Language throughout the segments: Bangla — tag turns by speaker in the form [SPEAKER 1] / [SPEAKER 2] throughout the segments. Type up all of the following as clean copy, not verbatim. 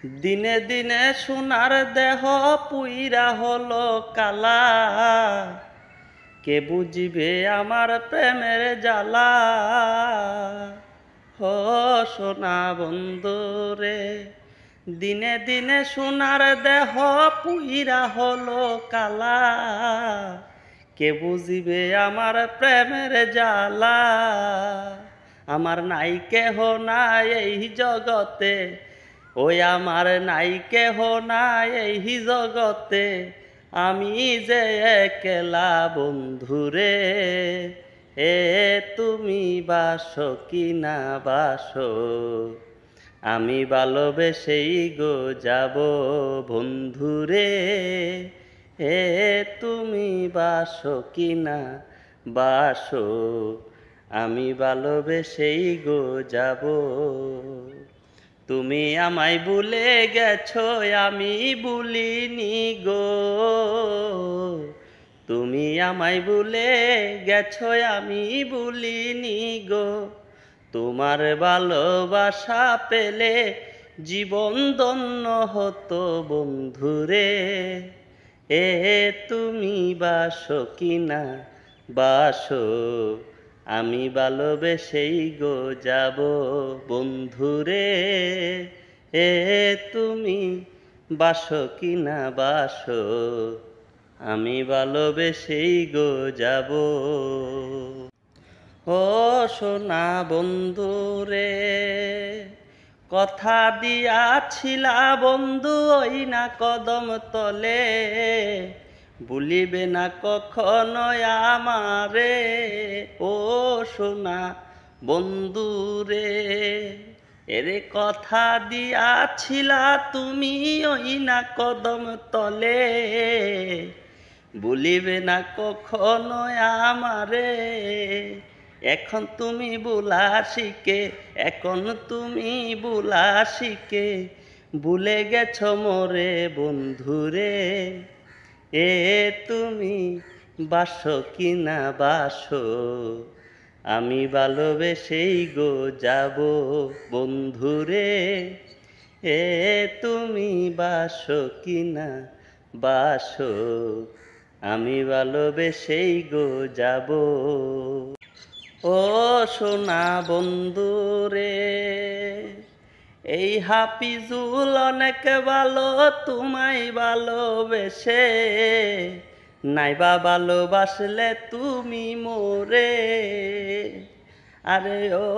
[SPEAKER 1] দিনে দিনে সোনার দেহ পুইরা হলো কালা, কে বুঝিবে আমার প্রেমের জ্বালা। হো সোনা বন্ধু রে, দিনে দিনে সোনার দেহ পুইরা হলো কালা, কে বুঝিবে আমার প্রেমের জ্বালা। আমার নাই কেহ নাই এই জগতে, ওই আমার নাই কেহ নাই এই জগতে, আমি যে একলা বন্ধুরে। এ তুমি বাসো কি না বাসো, আমি ভালোবেসেই গো যাব বন্ধুরে। এ তুমি বাসো কি না বাসো, আমি ভালোবেসেই গো যাব। তুমি আমায় ভুলে গেছো আমি ভুলিনি গো, তুমি আমায় ভুলে গেছো আমি ভুলিনি গো। তোমার ভালোবাসা পেলে জীবন ধন্য হতো বন্ধুরে। এ তুমি বাসো কি না বাসো, আমি ভালোবেসেই গো যাব বন্ধুরে। এ তুমি বাসো কি না বাসো, আমি ভালোবেসেই গো যাব। ও সোনা বন্ধুরে, কথা দিয়াছিলা বন্ধু ওই না কদম তলে, ভুলিবে না কখনো আমারে। ও সোনা বন্ধুরে, এরে কথা দিয়াছিলা তুমি ওই না কদম তলে, ভুলিবে না কখনো আমারে। এখন তুমি ভুলা শিখে, এখন তুমি ভুলা শিখে, ভুলে গেছো মোরে বন্ধুরে। এ তুমি বাসো কি না বাসো, আমি ভালোবেসেই গো যাব বন্ধুরে। এ তুমি বাসো কি না বাসো, আমি ভালোবেসেই গো যাব। ও সোনা বন্ধুরে, এই হাফিজুল অনেক ভালো তোমায় ভালোবেসে, নাইবা ভালোবাসলে তুমি মোরে। আরে ও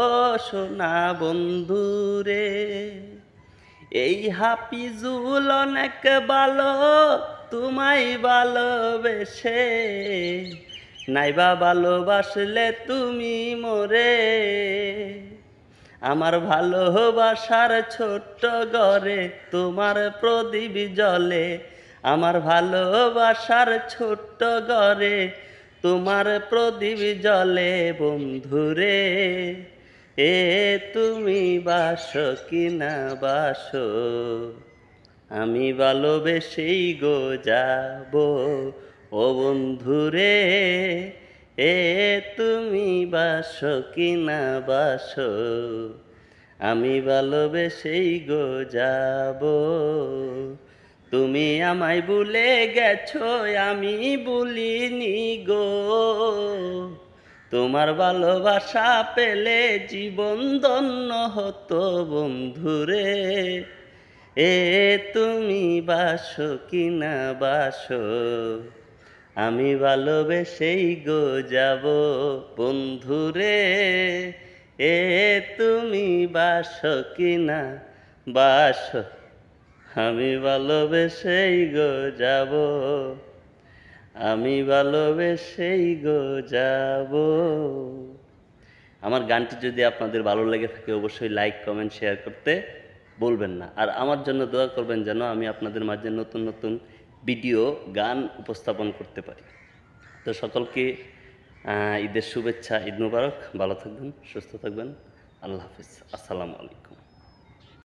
[SPEAKER 1] সোনা বন্ধুরে, এই হাফিজুল অনেক ভালো তোমায় ভালোবেসে, নাইবা ভালোবাসলে তুমি মোরে। আমার ভালোবাসার ছোট্ট ঘরে তোমার প্রদীপ জ্বলে, আমার ভালোবাসার ছোট্ট ঘরে তোমার প্রদীপ জ্বলে বন্ধুরে। এ তুমি বাসো কি না বাসো, আমি ভালোবেসেই গো যাব ও বন্ধুরে। এ তুমি বাসো কি না বাসো, আমি ভালোবেসেই গো যাব। তুমি আমায় ভুলে গেছো আমি ভুলিনি গো, তোমার ভালোবাসা পেলে জীবন ধন্য হতো বন্ধুরে। এ তুমি বাসো কি না বাসো, আমি ভালোবেসেই গো যাব বন্ধুরে। এ তুমি বাসো কি না বাসো, আমি ভালোবেসেই গো যাব, আমি ভালোবেসেই গো যাব। আমার গানটি যদি আপনাদের ভালো লেগে থাকে অবশ্যই লাইক কমেন্ট শেয়ার করতে বলবেন না। আর আমার জন্য দোয়া করবেন যেন আমি আপনাদের মাঝে নতুন নতুন ভিডিও গান উপস্থাপন করতে পারি। তো সকলকে ঈদের শুভেচ্ছা, ঈদ মুবারক। ভালো থাকবেন, সুস্থ থাকবেন। আল্লাহ হাফিজ, আসসালামু আলাইকুম।